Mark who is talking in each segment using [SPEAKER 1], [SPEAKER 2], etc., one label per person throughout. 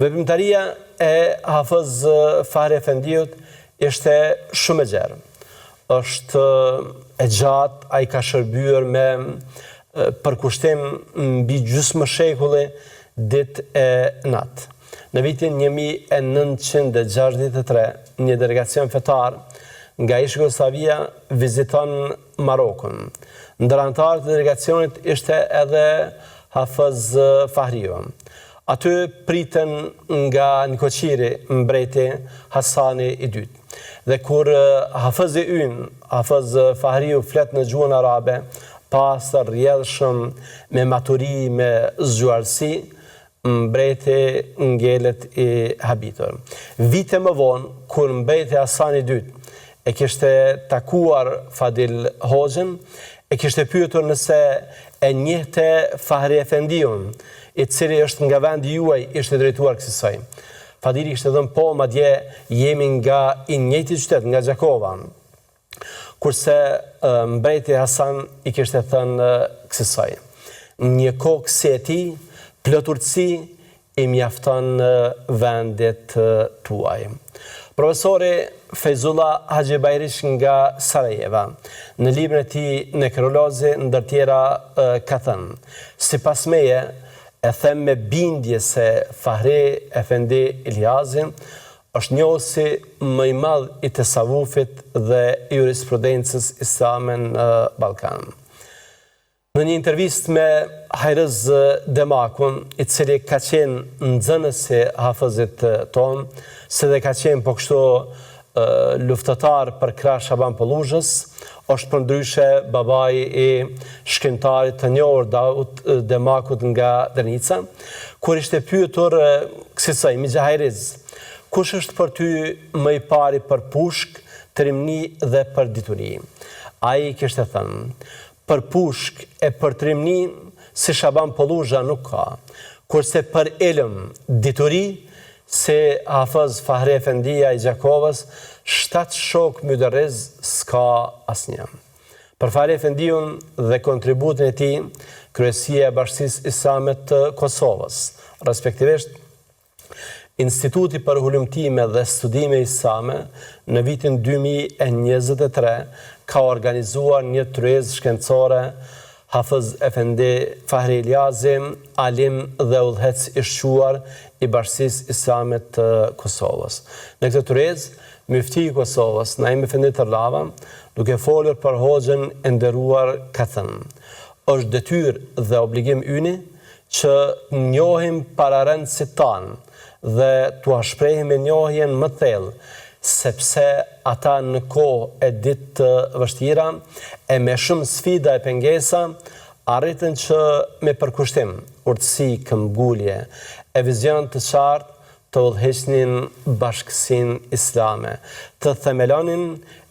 [SPEAKER 1] Veprimtaria e Hafez Fahri Efendiut ishte shumë e gjerë. Është e gjatë, ai ka shërbyer me përkushtim mbi gjysmë shekulli ditë e natë. Në vitin 1963, një delegacion fetar nga ish Jugoslavia viziton Marokun. Ndër anëtarët e delegacionit ishte edhe Hafez Fahriu. Aty priten nga Nikoqiri mbreti Hasani i dytë. Dhe kur Hafez i ynë, Hafez Fahriu flet në gjuhën arabe, pastër, rrjedhshëm, me maturi, me zgjuarsi, mbreti ngelet i habitur. Vite më vonë, kur mbreti Hasani i dytë e kishte takuar Fadil Hoxhën, e kishte pyetur nëse e njehte Fahri Efendiun, i cili është nga vendi juaj, ishte drejtuar kësaj. Fadili kishte thënë po, madje jemi nga i njëjti qytet, nga Gjakova. Kurse mbreti Hasan i kishte thënë kësaj. Një kokë si e ti, plotërsi i mjafton vendit tuaj. Profesori Fejzullah Hajibajrish nga Sarajeva, në librin e tij Nekrolozi, ndër tjera, ka thënë: sipas meje, e them me bindje se Fahri Efendi Iliazi është njohësi më i madh i tasavufit dhe jurisprudencës islame në Ballkan. Në një intervistë me Hajrëz Demakun, i cili ka qenë nxënësi Hafezit ton, se dhe ka qenë po kështu luftëtar për krah Shaban Polluzhës, është përndryshe babai i shkrimtarit të njohur Davut Demakut nga Drenica, kur ishte pyetur kësaj Mixhajriz, kush është për ty më i pari për pushk, trimni dhe për dituri? Ai kishte thënë: për pushk e për trimni si Shaban Polluzha nuk ka, kurse për ilm, dituri, se Hafez Fahri Efendia i Gjakovës, 7 shok myderriz s'ka asnjë. Për Fahri Efendiun dhe kontributin e tij, Kryesia e Bashkisë Islame të Kosovës, respektivisht Instituti për Hulumtime dhe Studime Islame, në vitin 2023 ka organizuar një tryezë shkencore Hafez Efendi Fahri Iliazi, alim dhe udhëhec i shquar i Bashkisë Islame të Kosovës. Në këtë tryezë, Mufti i Kosovës, Naim Efendi Tërlava, duke folur për Hoxhën e nderuar, ka thënë: është detyrë dhe obligim yni që njohim pararendësit tanë dhe t'u shprehim me njohjen më thellë, sepse ata në kohë e ditë të vështira e me shumë sfida e pengesa arritën që me përkushtim, urtësi, këmbgulje e vizion të qartë të udhëheqnin bashkësinë islame, të themelonin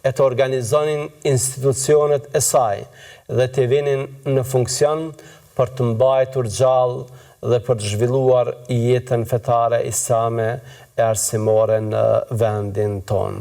[SPEAKER 1] e të organizonin institucionet e saj dhe të vinin në funksion për të mbajtur gjallë dhe për të zhvilluar jetën fetare islame e arsimore në vendin tonë.